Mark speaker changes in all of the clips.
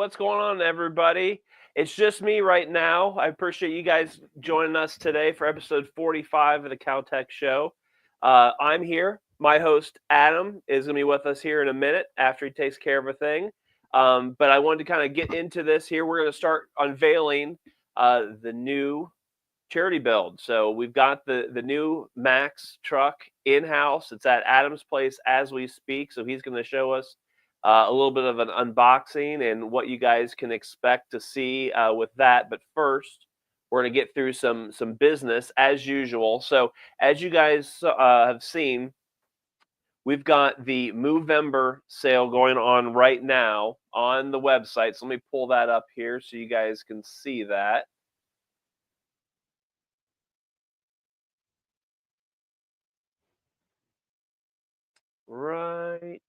Speaker 1: what's going on, everybody? It's just me right now. I appreciate you guys joining us today for episode 45 of the Caltech Show. I'm here. My host, Adam, is going to be with us here in a minute after he takes care of a thing. But I wanted to kind of get into this here. We're going to start unveiling the new charity build. So we've got the new Max truck in-house. It's at Adam's place as we speak. So he's going to show us a little bit of an unboxing and what you guys can expect to see with that. But first, we're going to get through some business as usual. So as you guys have seen, we've got the Movember sale going on right now on the website. So let me pull that up here so you guys can see that. Right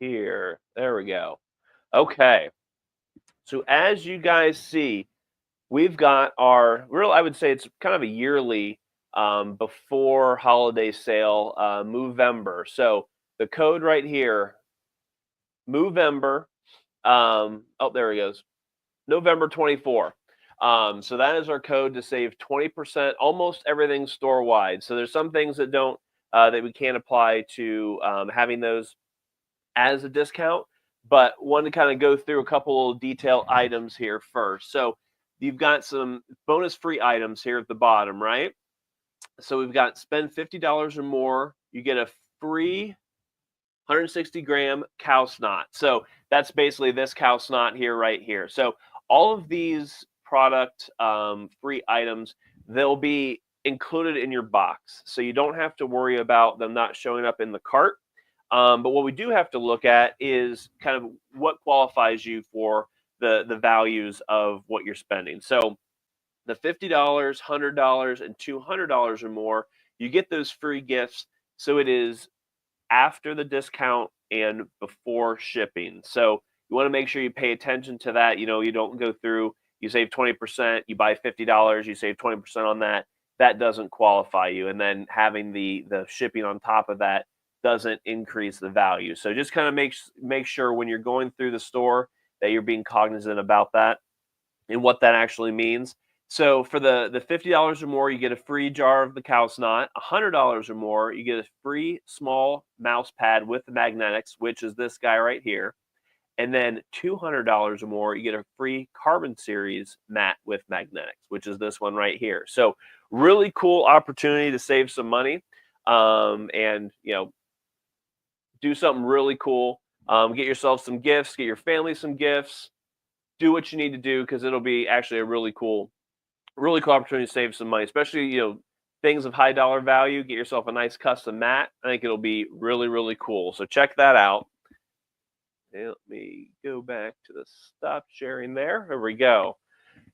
Speaker 1: here. There we go. Okay. So as you guys see, we've got our I would say it's kind of a yearly before holiday sale, Movember. So the code right here, Movember. Oh, there he goes. November 24. So that is our code to save 20%, almost everything store wide. So there's some things that don't that we can't apply to having those as a discount, but want to kind of go through a couple of detail items here first. So you've got some bonus free items here at the bottom, right? So we've got spend $50 or more, you get a free 160 gram cow snot. So that's basically this cow snot here, right here. So all of these product free items, they'll be included in your box. So you don't have to worry about them not showing up in the cart. But what we do have to look at is kind of what qualifies you for the values of what you're spending. So the $50, $100, and $200 or more, you get those free gifts. So it is after the discount and before shipping. So you want to make sure you pay attention to that. You know, you don't go through, you save 20%, you buy $50, you save 20% on that. That doesn't qualify you. And then having the shipping on top of that doesn't increase the value. So just kind of make sure when you're going through the store that you're being cognizant about that and what that actually means. So for the $50 or more, you get a free jar of the cow snot. $100 or more, you get a free small mouse pad with the magnetics, which is this guy right here. And then $200 or more, you get a free Carbon Series mat with magnetics, which is this one right here. So really cool opportunity to save some money and, you know, do something really cool. Get yourself some gifts, get your family some gifts, do what you need to do because it'll be actually a really cool opportunity to save some money, especially, you know, things of high dollar value. Get yourself a nice custom mat. I think it'll be really, really cool. So check that out. And let me go back to the stop sharing there. There we go.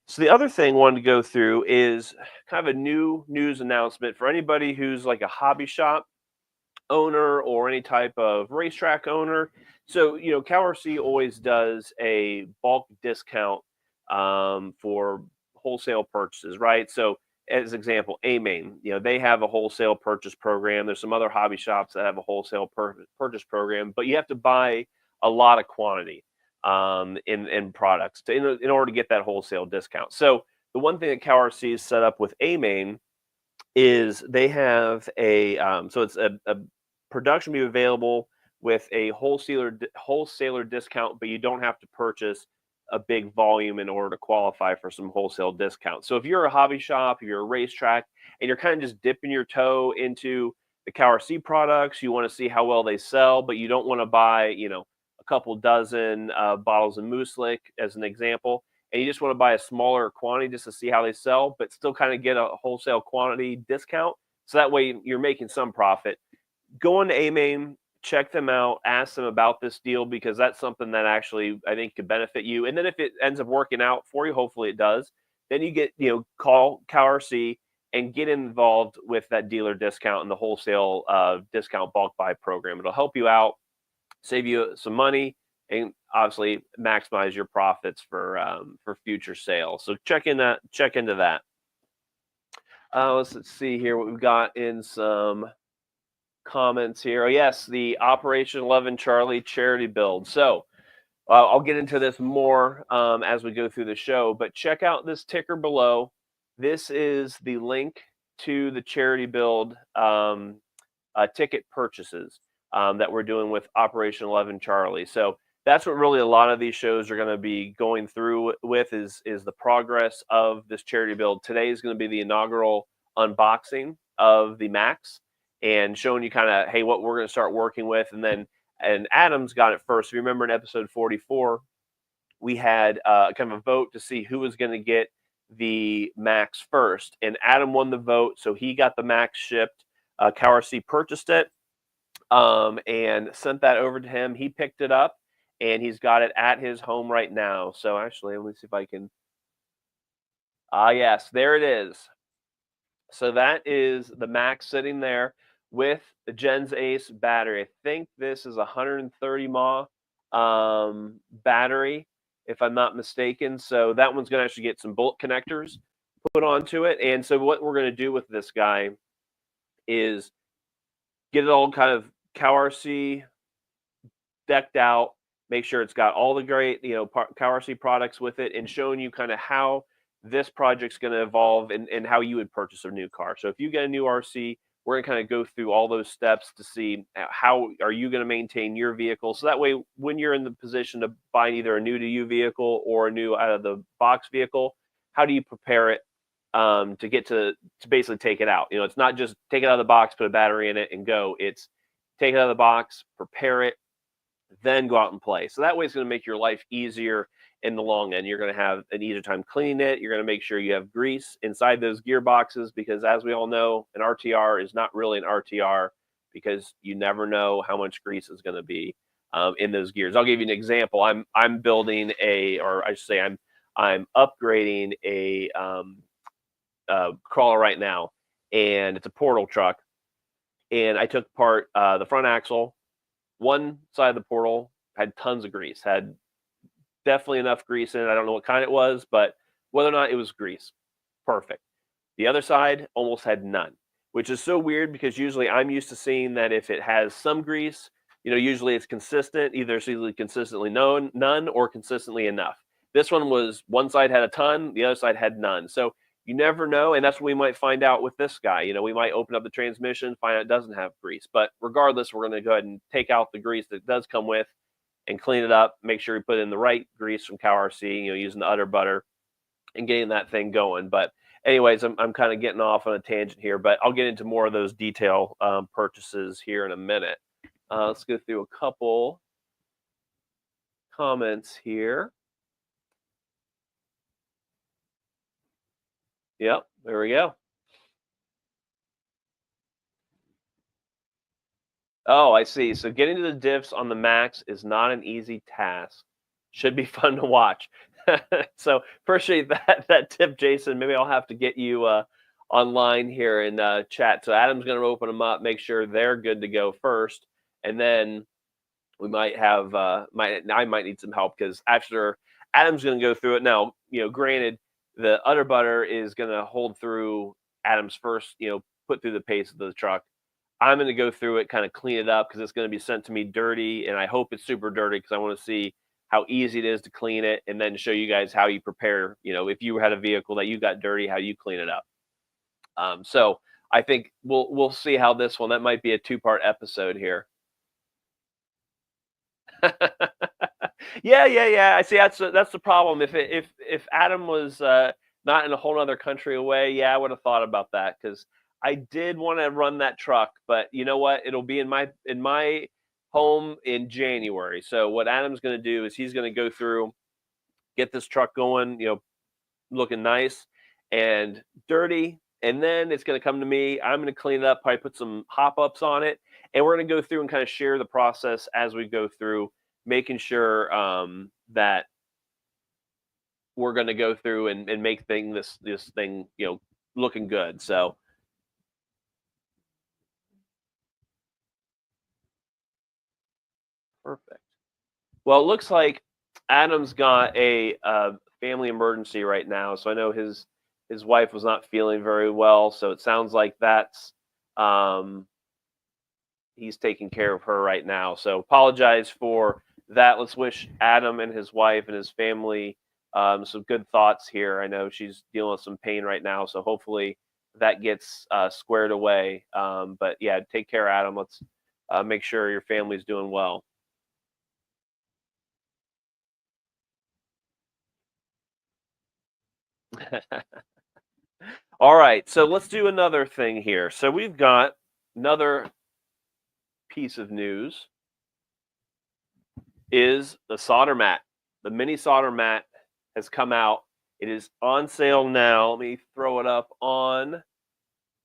Speaker 1: So the other thing I wanted to go through is kind of a new news announcement for anybody who's like a hobby shop owner or any type of racetrack owner. So, you know, CowRC always does a bulk discount for wholesale purchases, right? So, as example, A-Main, you know, they have a wholesale purchase program. There's some other hobby shops that have a wholesale purchase program, but you have to buy a lot of quantity in products in order to get that wholesale discount. So, the one thing that CowRC is set up with A-Main is they have a so it's a production be available with a wholesaler discount, but you don't have to purchase a big volume in order to qualify for some wholesale discounts. So if you're a hobby shop, if you're a racetrack, and you're kind of just dipping your toe into the CowRC products, you want to see how well they sell, but you don't want to buy, you know, a couple dozen bottles of Moose-Lick as an example, and you just want to buy a smaller quantity just to see how they sell, but still kind of get a wholesale quantity discount. So that way you're making some profit. Go into A-Main, check them out, ask them about this deal because that's something that actually I think could benefit you. And then if it ends up working out for you, hopefully it does, then you get, you know, call CowRC and get involved with that dealer discount and the wholesale discount bulk buy program. It'll help you out, save you some money, and obviously maximize your profits for future sales. So check into that. Let's see here what we've got in some comments here. Oh yes, the Operation 11 Charlie charity build. So I'll get into this more as we go through the show, but check out this ticker below. This is the link to the charity build ticket purchases that we're doing with Operation 11 Charlie. So that's what really a lot of these shows are going to be going through with is the progress of this charity build. Today is going to be the inaugural unboxing of the Max and showing you kind of, hey, what we're going to start working with. And Adam's got it first. If you remember in episode 44, we had kind of a vote to see who was going to get the Max first. And Adam won the vote, so he got the Max shipped. CowRC purchased it and sent that over to him. He picked it up, and he's got it at his home right now. So actually, let me see if I can. Yes, there it is. So that is the Max sitting there with the Gens Ace battery. I think this is 130 mAh battery, if I'm not mistaken. So that one's going to actually get some bolt connectors put onto it. And so what we're going to do with this guy is get it all kind of CowRC decked out, make sure it's got all the great, CowRC products with it, and showing you kind of how this project's going to evolve and how you would purchase a new car. So if you get a new RC, we're going to kind of go through all those steps to see how are you going to maintain your vehicle. So that way, when you're in the position to buy either a new to you vehicle or a new out of the box vehicle, how do you prepare it to get to basically take it out? It's not just take it out of the box, put a battery in it and go. It's take it out of the box, prepare it, then go out and play. So that way it's going to make your life easier in the long end. You're going to have an easier time cleaning it. You're going to make sure you have grease inside those gearboxes because, as we all know, an RTR is not really an RTR because you never know how much grease is going to be in those gears. I'll give you an example. I'm building or I should say I'm upgrading a crawler right now, and it's a portal truck. And I took apart the front axle. One side of the portal had tons of grease, had definitely enough grease in it. I don't know what kind it was, but whether or not it was grease, perfect. The other side almost had none, which is so weird because usually I'm used to seeing that if it has some grease, usually it's consistent, either it's usually consistently none or consistently enough. This one side had a ton, the other side had none. So you never know, and that's what we might find out with this guy. We might open up the transmission, find out it doesn't have grease. But regardless, we're going to go ahead and take out the grease that it does come with and clean it up, make sure we put in the right grease from CowRC, using the udder butter and getting that thing going. But anyways, I'm kind of getting off on a tangent here, but I'll get into more of those detail purchases here in a minute. Let's go through a couple comments here. Yep, there we go. Oh, I see. So getting to the diffs on the Max is not an easy task. Should be fun to watch. So appreciate that tip, Jason. Maybe I'll have to get you online here and chat. So Adam's going to open them up, make sure they're good to go first, and then we might have I might need some help because after Adam's going to go through it now. Granted, the udder butter is going to hold through Adam's first, put through the pace of the truck. I'm going to go through it, kind of clean it up because it's going to be sent to me dirty, and I hope it's super dirty because I want to see how easy it is to clean it, and then show you guys how you prepare. If you had a vehicle that you got dirty, how you clean it up. So I think we'll see how this one. That might be a 2-part episode here. Yeah. I see. That's the problem. If Adam was not in a whole other country away, yeah, I would have thought about that because I did want to run that truck, but you know what? It'll be in my home in January. So what Adam's going to do is he's going to go through, get this truck going, looking nice and dirty, and then it's going to come to me. I'm going to clean it up, probably put some hop-ups on it, and we're going to go through and kind of share the process as we go through, making sure that we're going to go through and make this thing looking good. So perfect. Well, it looks like Adam's got a family emergency right now, so I know his wife was not feeling very well, so it sounds like that's he's taking care of her right now. So apologize for that, let's wish Adam and his wife and his family some good thoughts here. I know she's dealing with some pain right now, so hopefully that gets squared away. But yeah, take care, Adam. Let's make sure your family's doing well. All right, so let's do another thing here. So we've got another piece of news is the solder mat. The mini solder mat has come out. It is on sale now. Let me throw it up on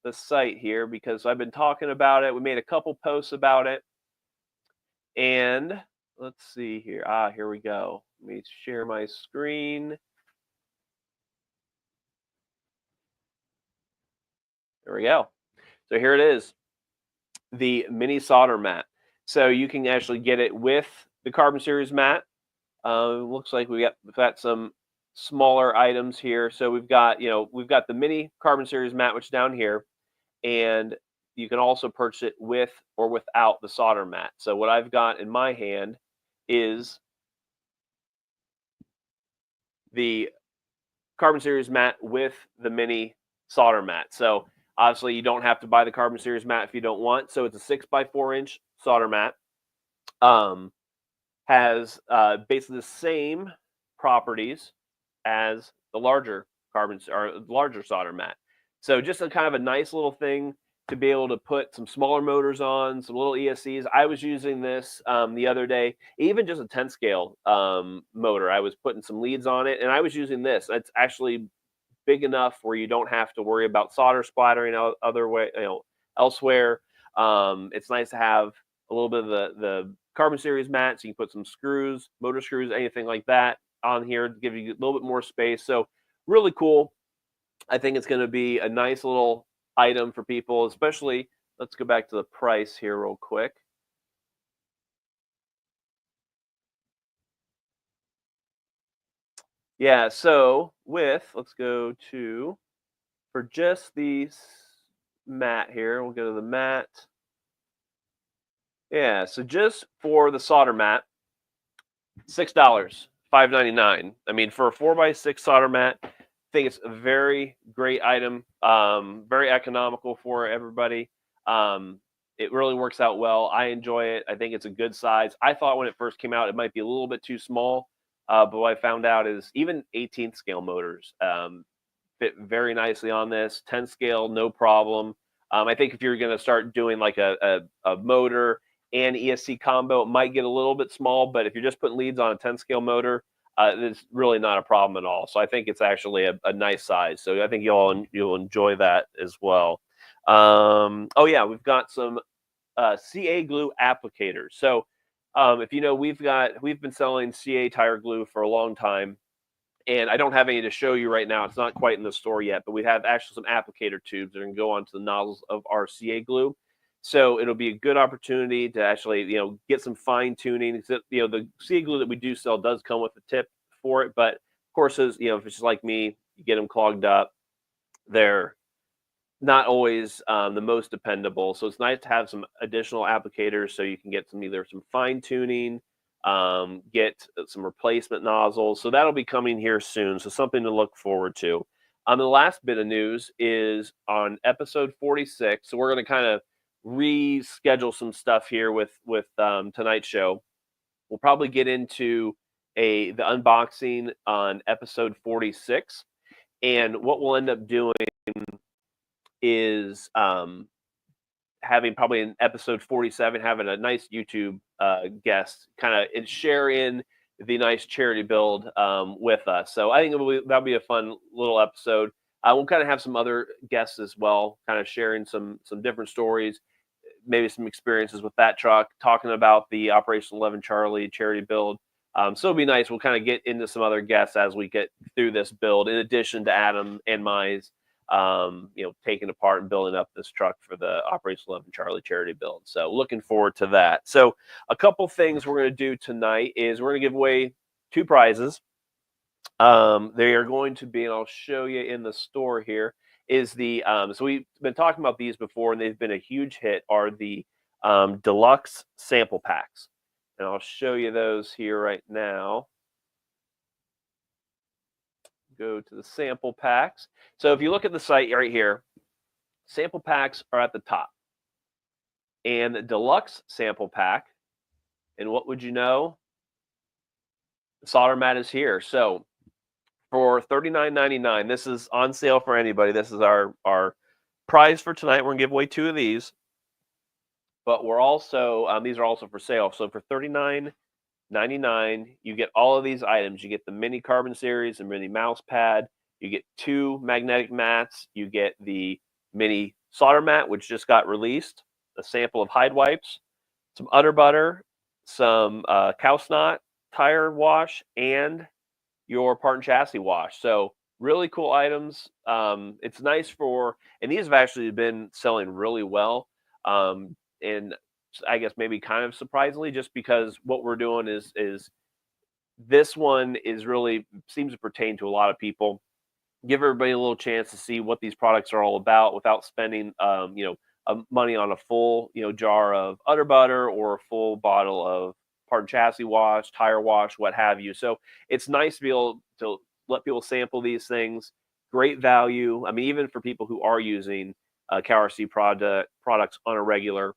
Speaker 1: the site here because I've been talking about it. We made a couple posts about it. And let's see here. Here we go. Let me share my screen. There we go. So here it is, the mini solder mat. So you can actually get it with the Carbon Series mat. Looks like we've got some smaller items here. So we've got the mini Carbon Series mat, which is down here, and you can also purchase it with or without the solder mat. So what I've got in my hand is the Carbon Series mat with the mini solder mat. So obviously you don't have to buy the Carbon Series mat if you don't want. So it's a 6x4-inch solder mat. Has basically the same properties as the larger larger solder mat. So just a kind of a nice little thing to be able to put some smaller motors on, some little ESCs. I was using this the other day, even just a 10 scale motor. I was putting some leads on it, and I was using this. It's actually big enough where you don't have to worry about solder splattering other way, elsewhere. It's nice to have a little bit of the Carbon Series mat, so you can put some screws, motor screws, anything like that on here to give you a little bit more space. So really cool. I think it's going to be a nice little item for people, especially. Let's go back to the price here real quick. Yeah, so let's go to, for just the mat here, we'll go to the mat. Yeah, so just for the solder mat, $6, $5.99. I mean, for a 4x6 solder mat, I think it's a very great item. Very economical for everybody. It really works out well. I enjoy it. I think it's a good size. I thought when it first came out, it might be a little bit too small. But what I found out is even 18th scale motors fit very nicely on this. 10 scale, no problem. I think if you're going to start doing like a motor and ESC combo, it might get a little bit small, but if you're just putting leads on a 10 scale motor, it's really not a problem at all. So I think it's actually a nice size. So I think you'll enjoy that as well. Oh yeah, we've got some CA glue applicators. So if you know, we've been selling CA tire glue for a long time, and I don't have any to show you right now. It's not quite in the store yet, but we have actually some applicator tubes that are going to go onto the nozzles of our CA glue. So it'll be a good opportunity to actually, get some fine tuning. The CA glue that we do sell does come with a tip for it, but of course, if it's just like me, you get them clogged up. They're not always the most dependable. So it's nice to have some additional applicators so you can get either some fine tuning, get some replacement nozzles. So that'll be coming here soon. So something to look forward to. The last bit of news is on episode 46. So we're going to kind of reschedule some stuff here with tonight's show. We'll probably get into the unboxing on episode 46. And what we'll end up doing is having probably in episode 47, having a nice YouTube guest kind of share in the nice charity build with us. So I think that'll be a fun little episode. We'll kind of have some other guests as well, kind of sharing some different stories, maybe some experiences with that truck, talking about the Operation 11 Charlie charity build. So it'll be nice. We'll kind of get into some other guests as we get through this build, in addition to Adam and Mize, taking apart and building up this truck for the Operation 11 Charlie charity build. So looking forward to that. So a couple things we're going to do tonight is we're going to give away 2 prizes. They are going to be, and I'll show you in the store here, is the, so we've been talking about these before, and they've been a huge hit, are the deluxe sample packs. and I'll show you those here right now. Go to the sample packs. So if you look at the site right here, sample packs are at the top. And the deluxe sample pack, and what would you know? The solder mat is here. So for $39.99, this is on sale for anybody. This is our prize for tonight. We're gonna give away 2 of these, but we're also these are also for sale. So for $39.99, you get all of these items. You get the mini carbon series, the mini mouse pad. You get 2 magnetic mats. You get the mini solder mat, which just got released. A sample of Hide wipes, some udder butter, some cow snot tire wash, and your part and chassis wash. So really cool items. It's nice for, and these have actually been selling really well. And I guess maybe kind of surprisingly, just because what we're doing is this one is really seems to pertain to a lot of people. Give everybody a little chance to see what these products are all about without spending, money on a full, jar of udder butter or a full bottle of part and chassis wash, tire wash, what have you. So it's nice to be able to let people sample these things. Great value. I mean, even for people who are using CowRC products on a regular,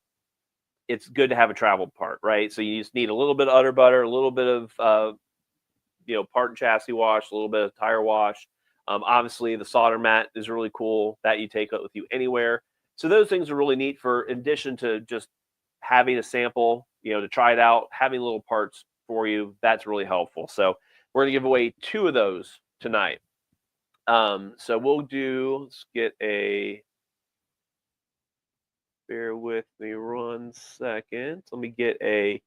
Speaker 1: it's good to have a travel part, right? So you just need a little bit of udder butter, a little bit of part and chassis wash, a little bit of tire wash. Obviously, the solder mat is really cool that you take it with you anywhere. So those things are really neat for, in addition to just having a sample, to try it out, having little parts for you. That's really helpful. So we're going to give away 2 of those tonight. So we'll do, let's get a, bear with me 1 second. Let me get a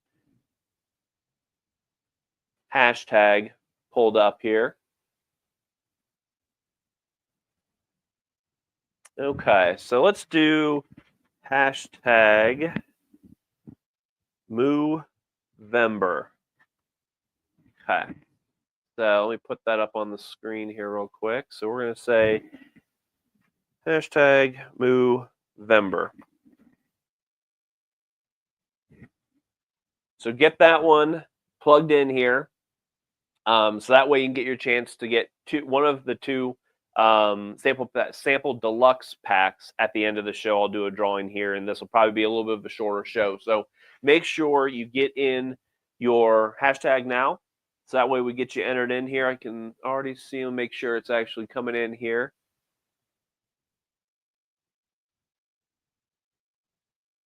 Speaker 1: hashtag pulled up here. Okay, so let's do hashtag Movember. Okay, so let me put that up on the screen here real quick. So we're going to say hashtag Movember. So get that one plugged in here. So that way you can get your chance to get one of the 2 sample deluxe packs at the end of the show. I'll do a drawing here, and this will probably be a little bit of a shorter show. So make sure you get in your hashtag now, so that way we get you entered in here. I can already see them. Make sure it's actually coming in here.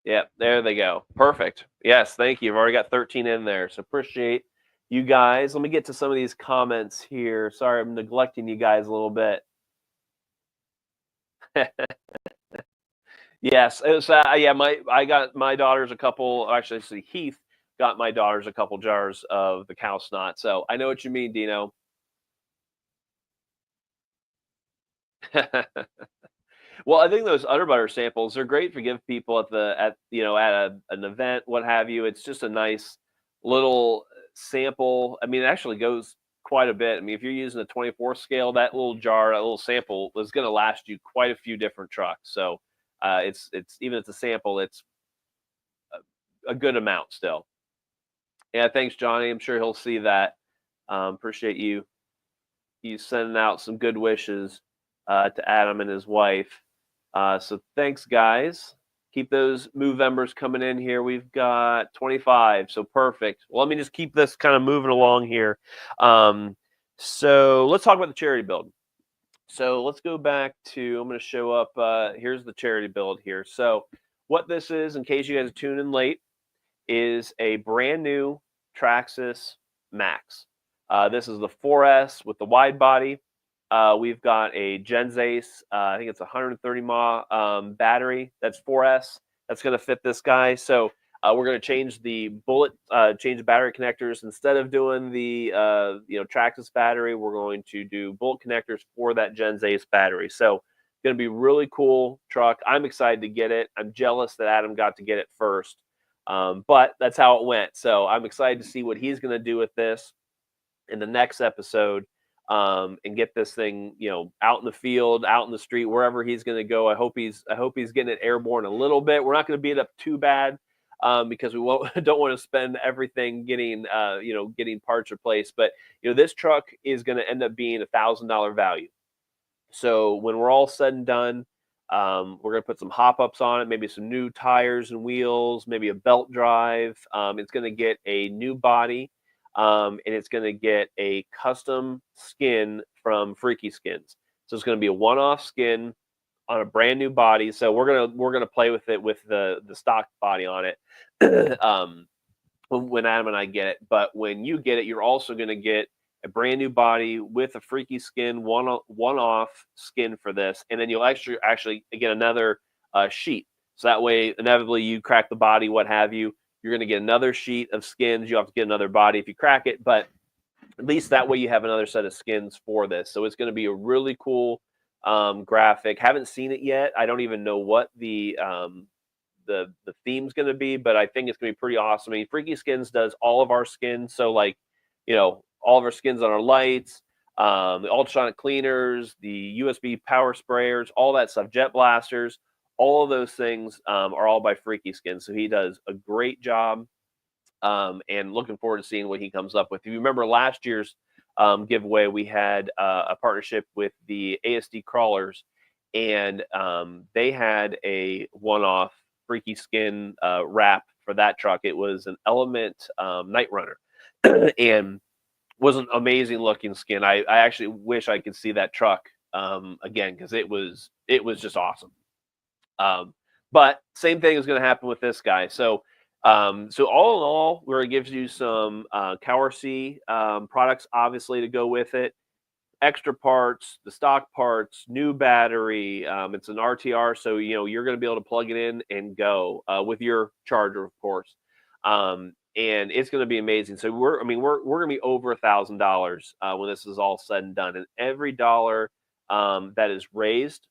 Speaker 1: Yeah, there they go. Perfect. Yes, thank you. I've already got 13 in there, so appreciate you guys. Let me get to some of these comments here. Sorry, I'm neglecting you guys a little bit. Yes, it was. Yeah, I got my daughters a couple. Actually, Heath got my daughters a couple jars of the cow snot. So I know what you mean, Dino. Well, I think those udder butter samples are great to give people at an event, what have you. It's just a nice little sample. I mean, it actually goes quite a bit. I mean, if you're using a 24 scale, that little jar, that little sample is going to last you quite a few different trucks. So it's even if it's a sample, it's a good amount still. Yeah, thanks, Johnny. I'm sure he'll see that. Appreciate you sending out some good wishes to Adam and his wife. So thanks, guys. Keep those Movembers coming in here. We've got 25, so perfect. Well, let me just keep this kind of moving along here. So let's talk about the charity build. So let's go back to, I'm going to show up, here's the charity build here. So what this is, in case you guys are tuning in late, is a brand new Traxxas Max. This is the 4S with the wide body. We've got a Gens Ace, I think it's a 130 mAh battery. That's 4S. That's going to fit this guy. So we're going to change the change the battery connectors. Instead of doing the Traxxas battery, we're going to do bullet connectors for that Gens Ace battery. So going to be really cool truck. I'm excited to get it. I'm jealous that Adam got to get it first, but that's how it went. So I'm excited to see what he's going to do with this in the next episode. And get this thing, out in the field, out in the street, wherever he's going to go. I hope he's getting it airborne a little bit. We're not going to beat it up too bad, because we won't don't want to spend everything getting getting parts replaced. But this truck is going to end up being $1,000 value. So when we're all said and done, we're gonna put some hop ups on it, maybe some new tires and wheels, maybe a belt drive. It's gonna get a new body, and it's gonna get a custom skin from Freaky Skins. So it's gonna be a one-off skin on a brand new body. So we're gonna play with it with the stock body on it. When Adam and I get it. But when you get it, you're also going to get a brand new body with a Freaky Skin one off skin for this, and then you'll actually get another sheet. So that way, inevitably, you crack the body, what have you. You're going to get another sheet of skins. You have to get another body if you crack it, but at least that way you have another set of skins for this. So it's going to be a really cool graphic. Haven't seen it yet. I don't even know what the theme's going to be, but I think it's going to be pretty awesome. I mean, Freaky Skins does all of our skins, so like all of our skins on our lights, the ultrasonic cleaners, the USB power sprayers, all that stuff, jet blasters, all of those things are all by Freaky Skins. So he does a great job, and looking forward to seeing what he comes up with. If you remember last year's giveaway, we had a partnership with the ASD Crawlers, and they had a one-off Freaky Skin wrap for that truck. It was an Element Night Runner, and was an amazing looking skin. I actually wish I could see that truck again, because it was just awesome. But same thing is going to happen with this guy. So so all in all, where it gives you some CowRC products, obviously, to go with it, extra parts, the stock parts, new battery. It's an RTR, so you're going to be able to plug it in and go with your charger, of course. And it's going to be amazing. So we're going to be over $1,000 when this is all said and done. And every dollar that is raised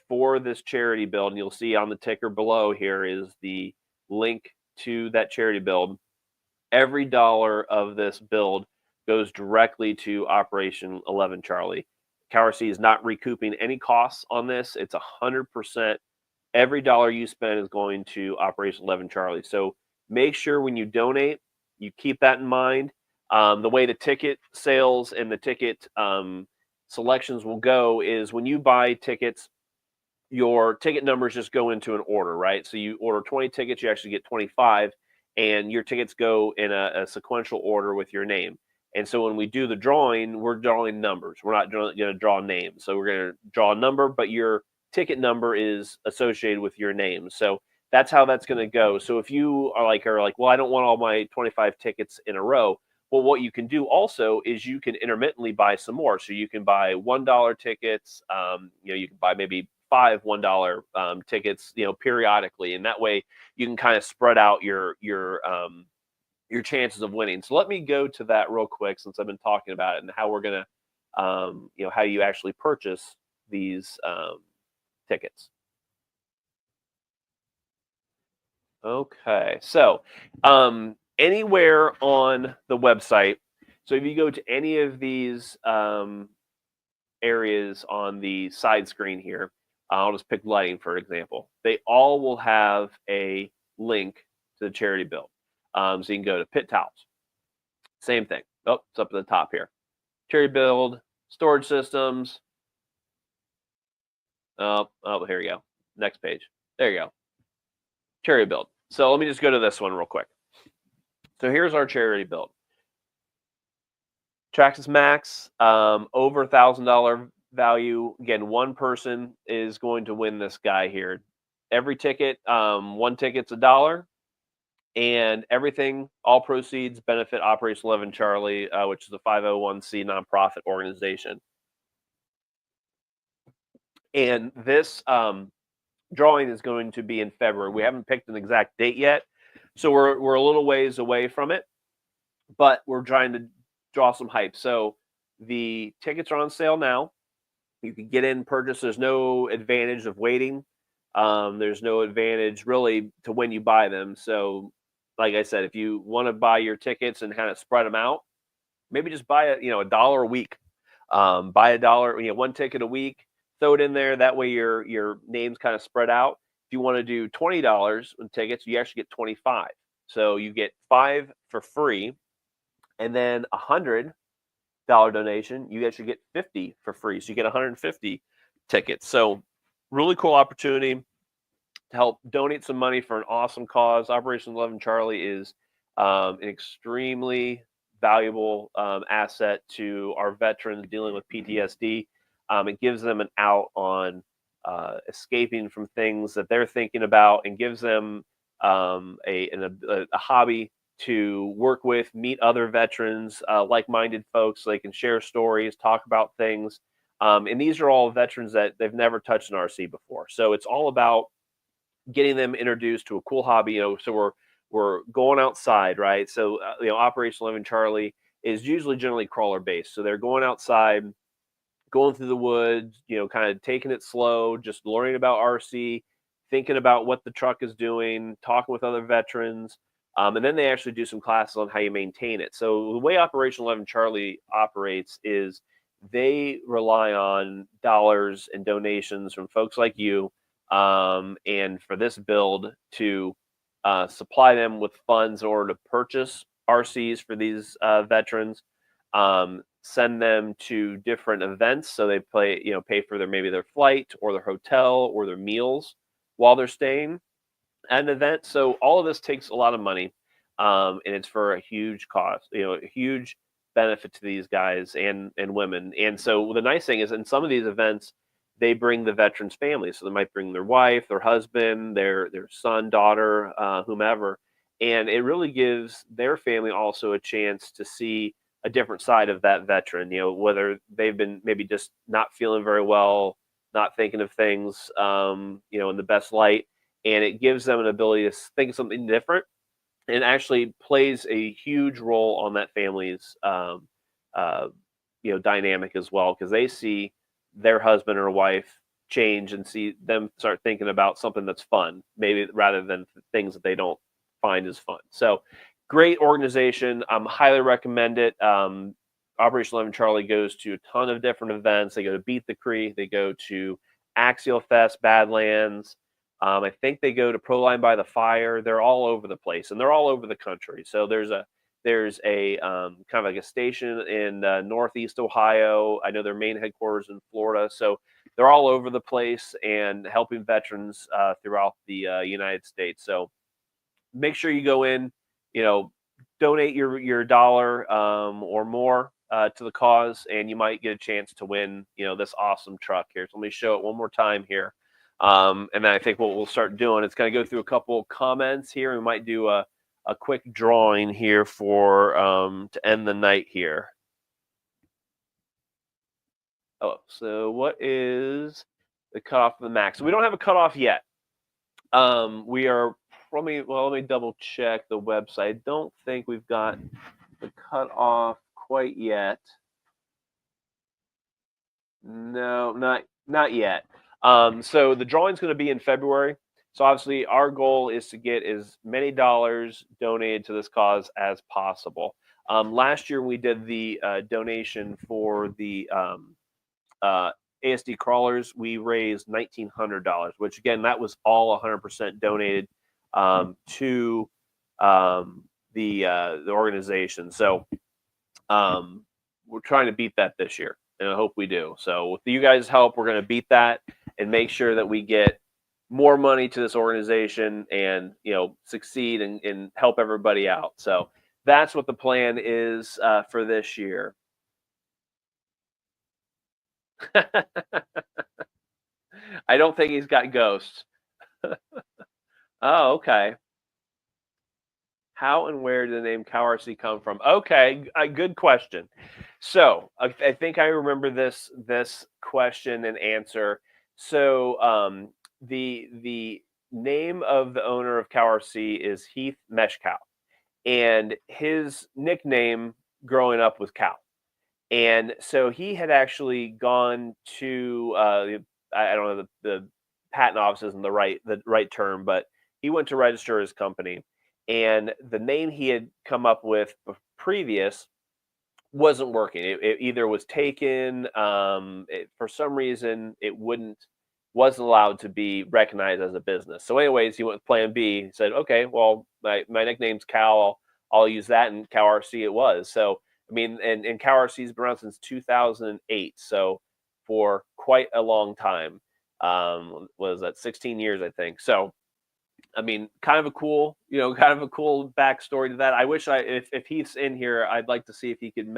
Speaker 1: for this charity build, and you'll see on the ticker below here is the link to that charity build. Every dollar of this build goes directly to Operation 11 Charlie. CowRC is not recouping any costs on this. It's 100%. Every dollar you spend is going to Operation 11 Charlie. So make sure when you donate, you keep that in mind. The way the ticket sales and the ticket selections will go is when you buy tickets, your ticket numbers just go into an order, right? So you order 20 tickets, you actually get 25, and your tickets go in a sequential order with your name. And so when we do the drawing, we're drawing numbers. We're not going to draw names. So we're going to draw a number, but your ticket number is associated with your name. So that's how that's going to go. So if you are like, well, I don't want all my 25 tickets in a row. Well, what you can do also is you can intermittently buy some more. So you can buy $1 tickets. You can buy maybe 5 $1 tickets, periodically, and that way you can kind of spread out your chances of winning. So let me go to that real quick, since I've been talking about it, and how we're gonna, how you actually purchase these tickets. Okay, so anywhere on the website. So if you go to any of these areas on the side screen here, I'll just pick lighting, for example. They all will have a link to the charity build. So you can go to Pit Towels. Same thing. Oh, it's up at the top here. Charity build, storage systems. Oh, here you go. Next page. There you go. Charity build. So let me just go to this one real quick. So here's our charity build. Traxxas Max, over $1,000 value. Again, one person is going to win this guy here. Every ticket, one ticket's $1, and everything, all proceeds benefit Operation 11 Charlie, which is a 501c nonprofit organization. And this drawing is going to be in February. We haven't picked an exact date yet, so we're a little ways away from it, but we're trying to draw some hype. So the tickets are on sale now. You can get in, purchase. There's no advantage of waiting. There's no advantage really to when you buy them. So, like I said, if you want to buy your tickets and kind of spread them out, maybe just buy $1 a week. Buy $1, one ticket a week. Throw it in there. That way your name's kind of spread out. If you want to do $20 in tickets, you actually get 25. So you get 5 for free, and then $100 donation, you actually get 50 for free. So you get 150 tickets. So really cool opportunity to help donate some money for an awesome cause. Operation 11 Charlie is an extremely valuable asset to our veterans dealing with PTSD. It gives them an out on escaping from things that they're thinking about, and gives them a hobby to work with, meet other veterans, like-minded folks, so they can share stories, talk about things. And these are all veterans that they've never touched an RC before. So it's all about getting them introduced to a cool hobby. So we're going outside, right? So Operation 11 Charlie is usually generally crawler based. So they're going outside, going through the woods, kind of taking it slow, just learning about RC, thinking about what the truck is doing, talking with other veterans. And then they actually do some classes on how you maintain it. So the way Operation 11 Charlie operates is they rely on dollars and donations from folks like you, and for this build to supply them with funds in order to purchase RCs for these veterans, send them to different events, so they pay for maybe their flight or their hotel or their meals while they're staying at an event. So all of this takes a lot of money, and it's for a huge cost, a huge benefit to these guys and women. And so the nice thing is, in some of these events, they bring the veterans' family. So they might bring their wife, their husband, their son, daughter, whomever, and it really gives their family also a chance to see a different side of that veteran. Whether they've been maybe just not feeling very well, not thinking of things, in the best light, and it gives them an ability to think of something different, and actually plays a huge role on that family's uh, dynamic as well, because they see their husband or wife change and see them start thinking about something that's fun, maybe rather than things that they don't find as fun. So great organization. Highly recommend it. Operation 11 Charlie goes to a ton of different events. They go to Beat the Creek. They go to Axial Fest, Badlands. I think they go to Proline by the Fire. They're all over the place, and they're all over the country. So there's a kind of like a station in Northeast Ohio. I know their main headquarters in Florida. So they're all over the place and helping veterans throughout the United States. So make sure you go in, donate your dollar or more to the cause, and you might get a chance to win, this awesome truck here. So let me show it one more time here. And then I think what we'll start doing is kind of go through a couple comments here. We might do a quick drawing here for to end the night here. Oh, so what is the cutoff of the max? So we don't have a cutoff yet. We are let me double check the website. I don't think we've got the cutoff quite yet. No, not yet. So the drawing's going to be in February. So obviously, our goal is to get as many dollars donated to this cause as possible. Last year, we did the donation for the ASD crawlers. We raised $1,900, which again, that was all 100% donated to the organization. So we're trying to beat that this year, and I hope we do. So with you guys' help, we're going to beat that and make sure that we get more money to this organization and succeed and help everybody out. So that's what the plan is for this year. I don't think he's got ghosts. Oh, okay. How and where did the name CowRC come from? Okay, a good question. So I think I remember this question and answer. So the name of the owner of CowRC is Heath Meshcow, and his nickname growing up was Cow. And so he had actually gone to I don't know, the patent office isn't the right term, but he went to register his company, and the name he had come up with previous wasn't working. It either was taken, for some reason it wouldn't wasn't allowed to be recognized as a business. So anyways, he went with plan B. He said, okay, well, my nickname's Cal. I'll use that, and CowRC it was. So, I mean, and CowRC's been around since 2008. So for quite a long time. Was that 16 years, I think. So, I mean, kind of a cool backstory to that. I wish if he's in here, I'd like to see if he could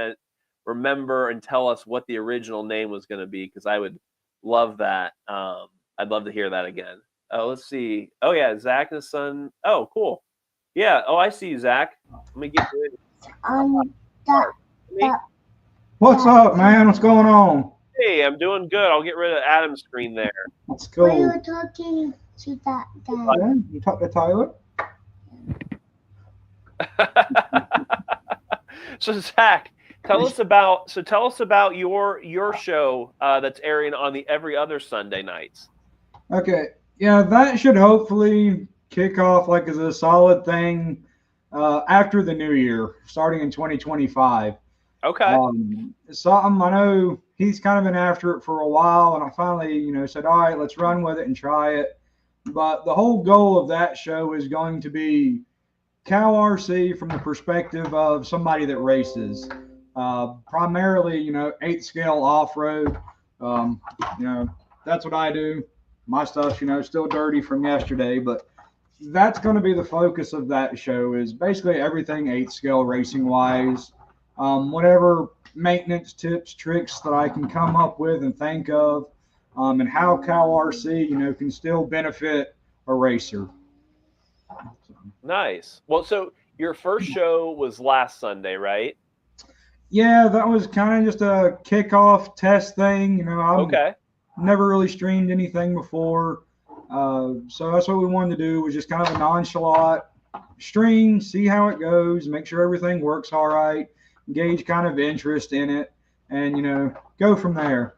Speaker 1: remember and tell us what the original name was going to be, because I would love that. I'd love to hear that again. Oh, let's see. Oh yeah, Zach and his son. Oh, cool. Yeah. Oh, I see you, Zach. Let me get you in.
Speaker 2: What's up, man? What's going on?
Speaker 1: Hey, I'm doing good. I'll get rid of Adam's screen there.
Speaker 2: Let's go.
Speaker 3: Were you talking to that guy?
Speaker 2: Yeah, you talk to Tyler?
Speaker 1: So Zach, tell us about your show that's airing on the every other Sunday nights.
Speaker 2: Okay. Yeah, that should hopefully kick off like as a solid thing after the new year, starting in 2025.
Speaker 1: Okay.
Speaker 2: Something I know he's kind of been after it for a while, and I finally, said, all right, let's run with it and try it. But the whole goal of that show is going to be CowRC from the perspective of somebody that races, primarily, 8th scale off-road. That's what I do. My stuff's, still dirty from yesterday, but that's going to be the focus of that show, is basically everything 8th scale racing wise. Whatever maintenance tips, tricks that I can come up with and think of, and how CowRC, can still benefit a racer.
Speaker 1: Nice. Well, so your first show was last Sunday, right?
Speaker 2: Yeah, that was kind of just a kickoff test thing. I've never really streamed anything before. So that's what we wanted to do, was just kind of a nonchalant stream, see how it goes, make sure everything works all right, gauge kind of interest in it, and go from there.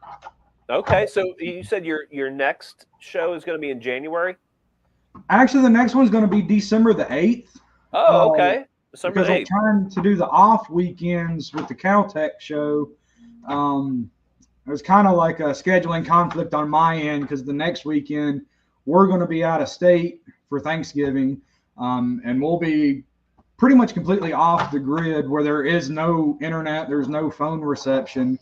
Speaker 1: Okay, so you said your next show is going to be in January?
Speaker 2: Actually, the next one's going to be December the 8th.
Speaker 1: Oh, okay. December the 8th.
Speaker 2: Because I'm trying to do the off weekends with the Caltech show. It was kind of like a scheduling conflict on my end, because the next weekend we're going to be out of state for Thanksgiving, and we'll be pretty much completely off the grid, where there is no internet, there's no phone reception.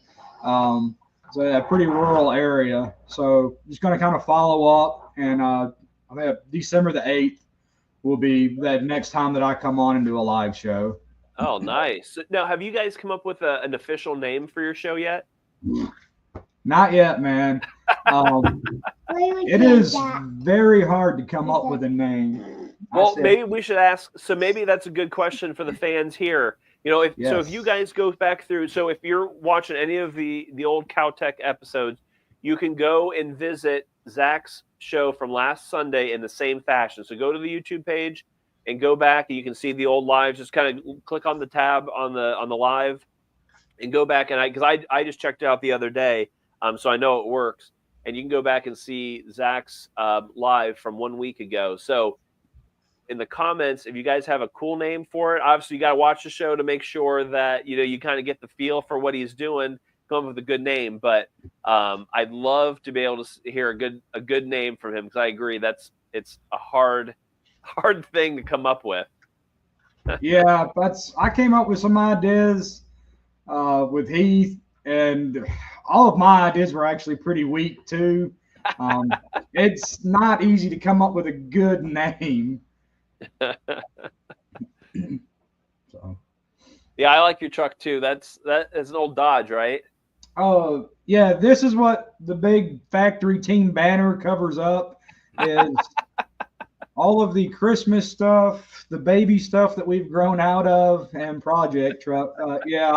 Speaker 2: It's a pretty rural area. So just going to kind of follow up, and I think December the 8th will be that next time that I come on and do a live show.
Speaker 1: Oh, nice. Now, have you guys come up with an official name for your show yet?
Speaker 2: Not yet, man. It is very hard to come up with a name.
Speaker 1: Well, maybe we should ask. So maybe that's a good question for the fans here. So if you guys go back through, so if you're watching any of the old Caltech episodes, you can go and visit Zach's show from last Sunday in the same fashion. So go to the YouTube page and go back, and you can see the old lives. Just kind of click on the tab on the live and go back. And I just checked it out the other day, so I know it works. And you can go back and see Zach's live from 1 week ago. So in the comments, if you guys have a cool name for it, obviously you got to watch the show to make sure that you kind of get the feel for what he's doing. Come up with a good name, but I'd love to be able to hear a good name from him, because I agree it's a hard thing to come up with.
Speaker 2: Yeah, I came up with some ideas with Heath, and all of my ideas were actually pretty weak too. It's not easy to come up with a good name. So.
Speaker 1: Yeah, I like your truck too. That's an old Dodge, right?
Speaker 2: Oh, yeah, this is what the big factory team banner covers up, is all of the Christmas stuff, the baby stuff that we've grown out of, and project truck. Yeah,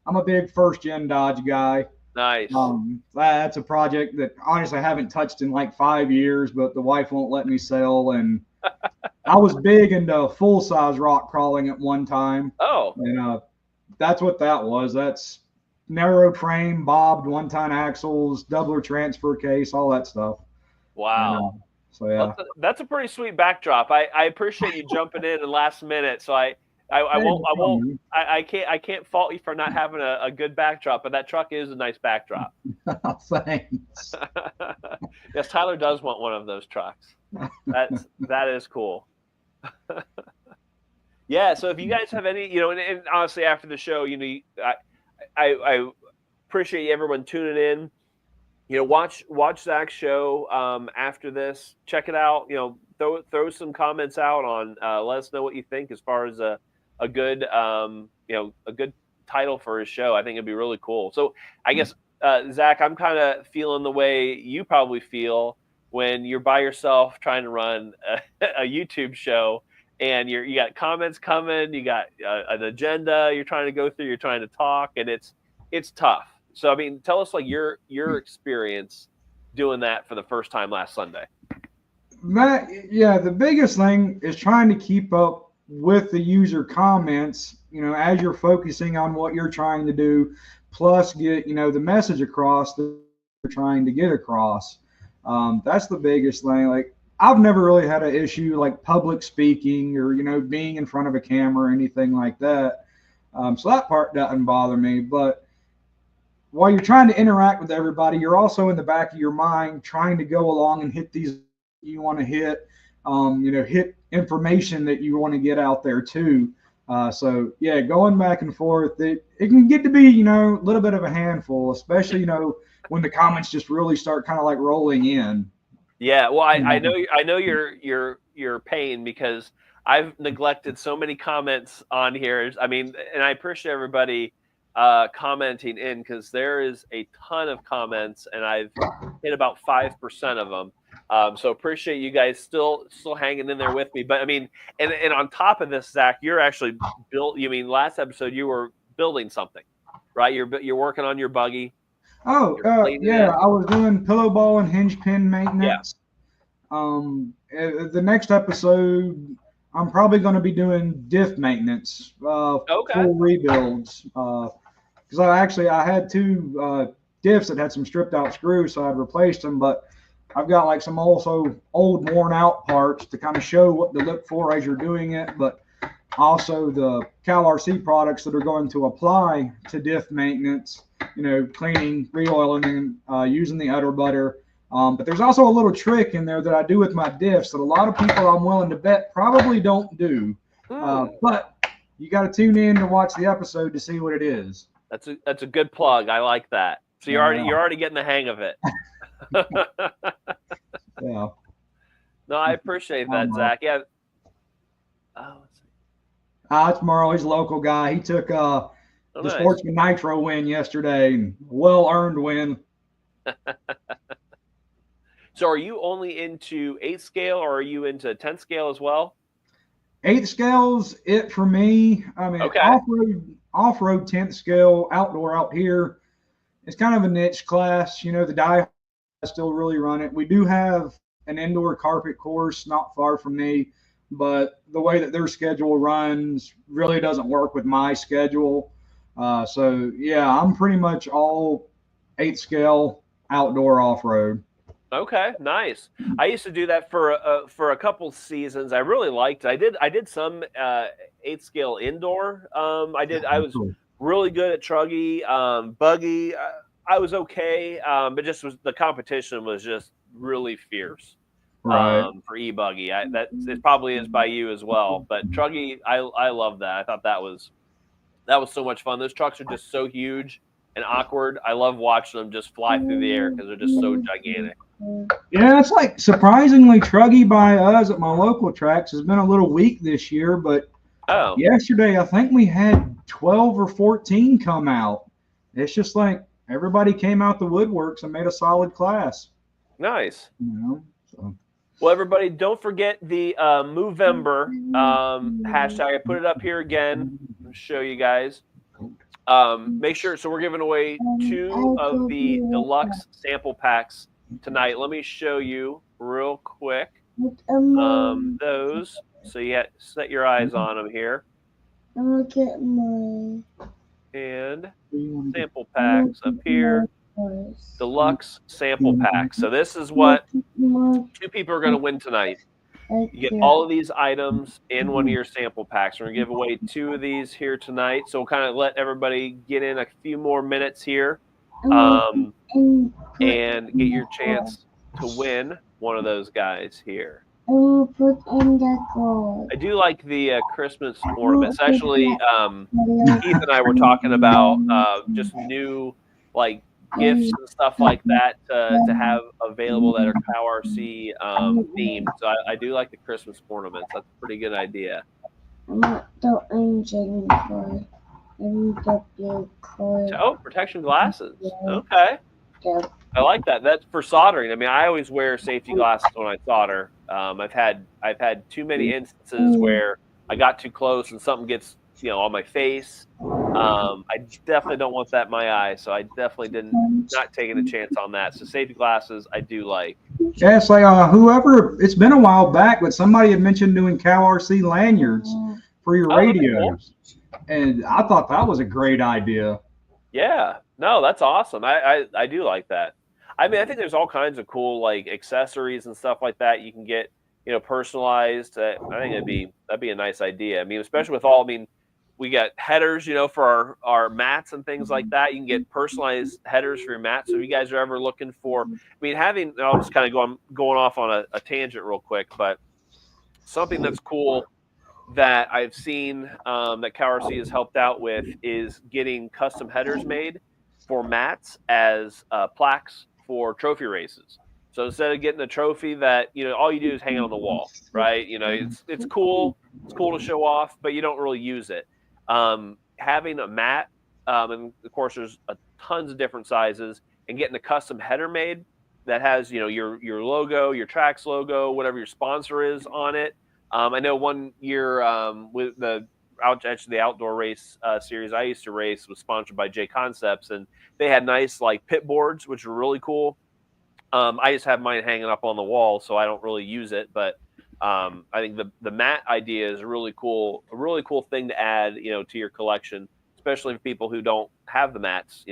Speaker 2: I'm a big first-gen Dodge guy.
Speaker 1: Nice.
Speaker 2: That's a project that honestly I haven't touched in like 5 years, but the wife won't let me sell, and I was big into full-size rock crawling at one time.
Speaker 1: Oh.
Speaker 2: And that's what that was. That's narrow frame, bobbed one-ton axles, doubler transfer case, all that stuff.
Speaker 1: Wow.
Speaker 2: So yeah,
Speaker 1: that's a pretty sweet backdrop. I appreciate you jumping in last minute. So I I
Speaker 2: Hey,
Speaker 1: won't.
Speaker 2: no problem,
Speaker 1: I can't fault you for not having a good backdrop, but that truck is a nice backdrop.
Speaker 2: man. Thanks.
Speaker 1: Yes, Tyler does want one of those trucks. That is cool. Yeah. So if you guys have any, and honestly, after the show, I appreciate everyone tuning in. Watch Zach's show after this. Check it out. Throw some comments out on. Let us know what you think as far as a good a good title for his show. I think it'd be really cool. So I guess Zach, I'm kind of feeling the way you probably feel when you're by yourself trying to run a YouTube show and you got comments coming, you got an agenda you're trying to go through, you're trying to talk, and it's tough. So I mean, tell us like your experience doing that for the first time last Sunday.
Speaker 2: Yeah, the biggest thing is trying to keep up with the user comments, as you're focusing on what you're trying to do, plus get, the message across that you're trying to get across. That's the biggest thing. Like, I've never really had an issue like public speaking or, being in front of a camera or anything like that. So that part doesn't bother me. But while you're trying to interact with everybody, you're also in the back of your mind trying to go along and hit these you want to hit, hit information that you want to get out there too. So yeah, going back and forth, it can get to be, a little bit of a handful, especially, when the comments just really start kind of like rolling in.
Speaker 1: Yeah, well, I know your pain because I've neglected so many comments on here. I mean, and I appreciate everybody commenting in because there is a ton of comments, and I've hit about 5% of them. So appreciate you guys still hanging in there with me. But I mean, and on top of this, Zach, you're actually built. You mean last episode you were building something, right? You're working on your buggy.
Speaker 2: Oh, yeah, I was doing pillow ball and hinge pin maintenance. The next episode, I'm probably going to be doing diff maintenance, full rebuilds. Because I had two diffs that had some stripped out screws, so I'd replaced them. But I've got like some also old worn out parts to kind of show what to look for as you're doing it, but also the CowRC products that are going to apply to diff maintenance, cleaning, re-oiling, and using the udder butter. But there's also a little trick in there that I do with my diffs that a lot of people, I'm willing to bet, probably don't do. But you got to tune in to watch the episode to see what it is.
Speaker 1: That's a good plug. I like that. So you're already getting the hang of it.
Speaker 2: Yeah.
Speaker 1: No, I appreciate that, Zach. Yeah.
Speaker 2: Oh, it's Merle. He's a local guy. He took the Sportsman Nitro win yesterday. Well-earned win.
Speaker 1: So are you only into 8 scale or are you into 10 scale as well?
Speaker 2: 8 scale's it for me. I mean, off-road 10th scale, outdoor out here, it's kind of a niche class. The die still really run it. We do have an indoor carpet course not far from me, but the way that their schedule runs really doesn't work with my schedule. So yeah, I'm pretty much all 8 scale outdoor off-road.
Speaker 1: Okay, nice. I used to do that for a couple seasons. I really liked it. I did some 8 scale indoor. I was really good at truggy, buggy. I was okay, but the competition was just really fierce.
Speaker 2: Right.
Speaker 1: For e-buggy. It probably is by you as well. But truggy, I love that. I thought that was so much fun. Those trucks are just so huge and awkward. I love watching them just fly through the air because they're just so gigantic.
Speaker 2: Yeah, it's like surprisingly truggy by us at my local tracks has been a little weak this year, but yesterday I think we had 12 or 14 come out. It's just like everybody came out the woodworks and made a solid class.
Speaker 1: Nice. Well, everybody, don't forget the Movember hashtag. I put it up here again to show you guys. Make sure, so we're giving away 2 of the deluxe sample packs tonight. Let me show you real quick those. So you set your eyes on them here. And sample packs up here. Deluxe sample pack. So this is what 2 people are going to win tonight. You get all of these items in one of your sample packs. We're going to give away 2 of these here tonight. So we'll kind of let everybody get in a few more minutes here and get your chance to win one of those guys here.
Speaker 3: Put in the gold.
Speaker 1: I do like the Christmas ornaments. Actually, Keith and I were talking about just new like gifts and stuff like that to have available that are CowRC themed. So I do like the Christmas ornaments. That's a pretty good idea.
Speaker 3: The engine cord and the blue cord.
Speaker 1: Oh, protection glasses. Okay. I like that. That's for soldering. I mean, I always wear safety glasses when I solder. I've had too many instances where I got too close and something gets on my face. I definitely don't want that in my eye, so I definitely not taking a chance on that. So safety glasses, I do like.
Speaker 2: Yeah, it's like whoever. It's been a while back, but somebody had mentioned doing CowRC lanyards for your radios, and I thought that was a great idea.
Speaker 1: Yeah, no, that's awesome. I do like that. I mean, I think there's all kinds of cool like accessories and stuff like that you can get, personalized. I think that'd be a nice idea. I mean, especially with we got headers, for our mats and things like that. You can get personalized headers for your mats. So if you guys are ever looking for, I'll just kind of going off on a tangent real quick, but something that's cool that I've seen that CowRC has helped out with is getting custom headers made for mats as plaques for trophy races. So instead of getting a trophy that all you do is hang it on the wall, right? It's cool. It's cool to show off, but you don't really use it. Having a mat, and of course there's tons of different sizes, and getting a custom header made that has your logo, your Traxxas logo, whatever your sponsor is on it. I know one year with the outdoor race series I used to race was sponsored by J Concepts, and they had nice like pit boards, which were really cool. I just have mine hanging up on the wall, so I don't really use it. But I think the mat idea is a really cool thing to add, to your collection, especially for people who don't have the mats.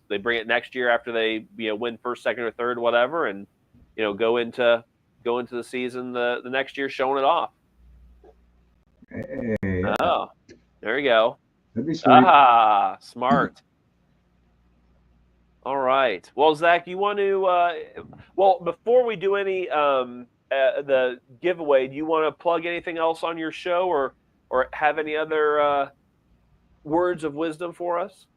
Speaker 1: They bring it next year after they win first, second, or third, whatever, and go into the season the next year showing it off.
Speaker 2: Hey,
Speaker 1: oh, there you go.
Speaker 2: That'd be sweet.
Speaker 1: Smart. All right. Well, Zach, you want to? Before we do any the giveaway, do you want to plug anything else on your show, or have any other words of wisdom for us?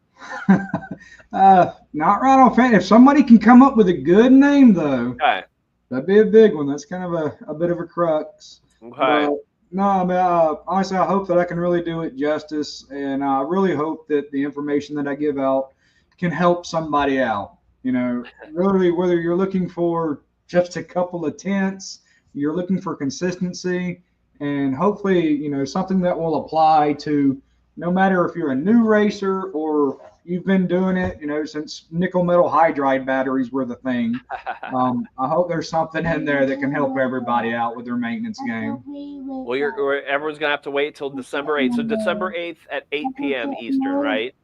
Speaker 2: Not right offhand. If somebody can come up with a good name, though,
Speaker 1: okay,
Speaker 2: that'd be a big one. That's kind of a bit of a crux.
Speaker 1: Okay.
Speaker 2: No, I mean, honestly, I hope that I can really do it justice, and I really hope that the information that I give out can help somebody out. Really, whether you're looking for just a couple of tenths, you're looking for consistency, and hopefully, something that will apply to no matter if you're a new racer or you've been doing it, since nickel metal hydride batteries were the thing. I hope there's something in there that can help everybody out with their maintenance game.
Speaker 1: Well, everyone's gonna have to wait till December 8th. So December 8th at 8 p.m. Eastern, right?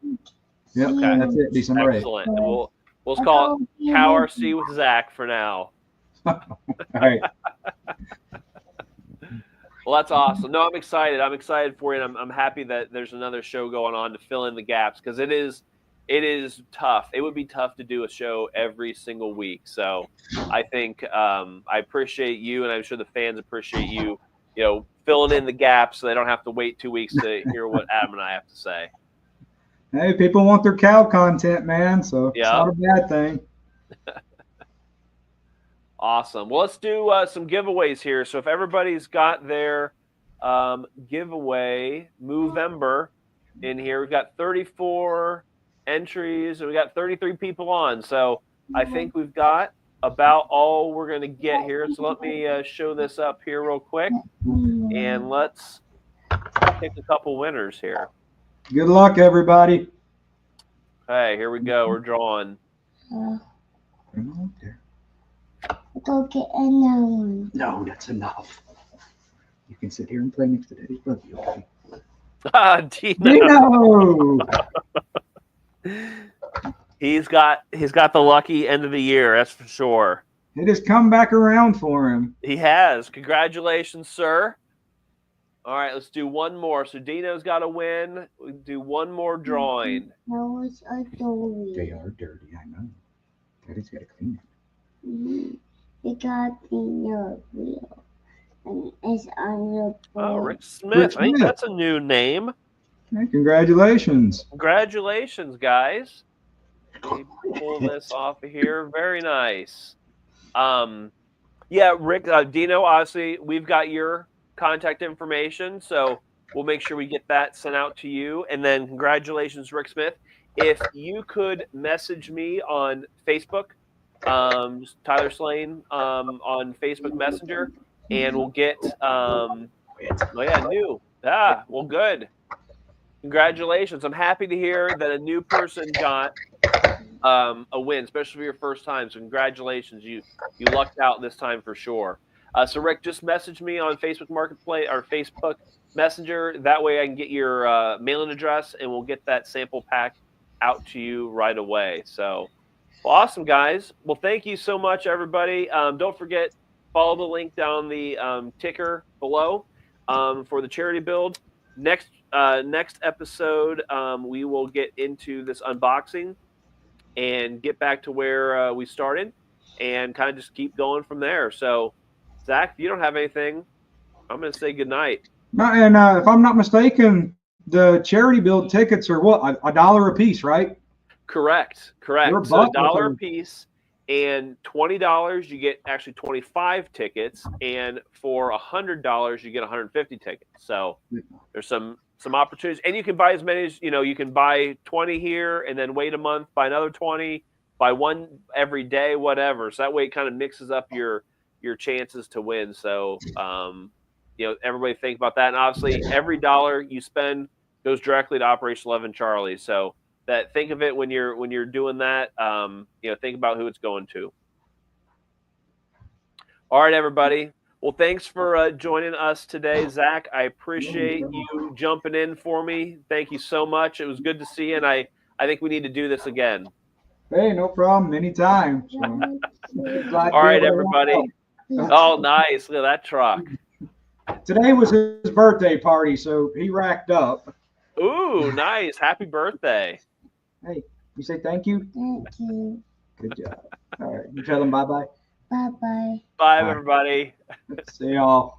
Speaker 2: Yep, okay. That's it. December 8th.
Speaker 1: Excellent. And we'll call it CowRC with Zach for now.
Speaker 2: All right.
Speaker 1: Well, that's awesome. No, I'm excited. I'm excited for you, and I'm happy that there's another show going on to fill in the gaps, because it is tough. It would be tough to do a show every single week. So I think I appreciate you, and I'm sure the fans appreciate you, filling in the gaps so they don't have to wait 2 weeks to hear what Adam and I have to say.
Speaker 2: Hey, people want their cow content, man, so It's not a bad thing.
Speaker 1: Awesome. Well, let's do some giveaways here. So if everybody's got their giveaway Movember in here, we've got 34 entries, and we got 33 people on. So I think we've got about all we're going to get here. So let me show this up here real quick, and let's pick a couple winners here.
Speaker 2: Good luck, everybody.
Speaker 1: Hey, here we go. We're drawing.
Speaker 3: Go get another one.
Speaker 2: No, that's enough. You can sit here and play next to Daddy. Love you, okay?
Speaker 1: Dino. He's got the lucky end of the year, that's for sure.
Speaker 2: It has come back around for him.
Speaker 1: He has. Congratulations, sir. All right, let's do one more. So Dino's got to win. We do one more drawing.
Speaker 3: Now it's a dory.
Speaker 2: They are dirty, I know. Daddy's got to clean it.
Speaker 3: They got the wheel. And it's on the
Speaker 1: Oh,
Speaker 3: board.
Speaker 1: Rick Smith. I think
Speaker 2: Smith.
Speaker 1: that's a new name.
Speaker 2: Hey, congratulations.
Speaker 1: Congratulations, guys. Let me pull this off of here. Very nice. Yeah, Rick, Dino, obviously, we've got your contact information, so we'll make sure we get that sent out to you. And then congratulations, Rick Smith. If you could message me on Facebook, Tyler Slane on Facebook Messenger, and we'll get, well, good. Congratulations. I'm happy to hear that a new person got a win, especially for your first time. So congratulations. You lucked out this time for sure. So Rick, just message me on Facebook Marketplace or Facebook Messenger. That way I can get your mailing address and we'll get that sample pack out to you right away. So well, awesome, guys. Well, thank you so much, everybody. Don't forget, follow the link down the ticker below for the charity build. Next episode, we will get into this unboxing and get back to where we started and kind of just keep going from there. So, Zach, if you don't have anything, I'm going to say good night.
Speaker 2: And if I'm not mistaken, the charity build tickets are what, $1 a piece, right?
Speaker 1: Correct. So $1 a piece, and $20 you get actually 25 tickets, and for $100 you get 150 tickets. So there's some opportunities, and you can buy as many as you can buy 20 here, and then wait a month, buy another 20, buy one every day, whatever. So that way it kind of mixes up your chances to win. So everybody think about that, and obviously every dollar you spend goes directly to Operation 11 Charlie. So that think of it when you're doing that. Think about who it's going to. All right, everybody. Well, thanks for joining us today, Zach. I appreciate you jumping in for me. Thank you so much. It was good to see you, and I think we need to do this again.
Speaker 2: Hey, no problem. Anytime.
Speaker 1: All right, everybody. Oh, nice. Look at that truck.
Speaker 2: Today was his birthday party, so he racked up.
Speaker 1: Ooh, nice. Happy birthday.
Speaker 2: Hey, you say thank you?
Speaker 3: Thank you.
Speaker 2: Good job. All right. You tell them bye-bye.
Speaker 3: Bye-bye.
Speaker 1: Bye, everybody.
Speaker 2: See y'all.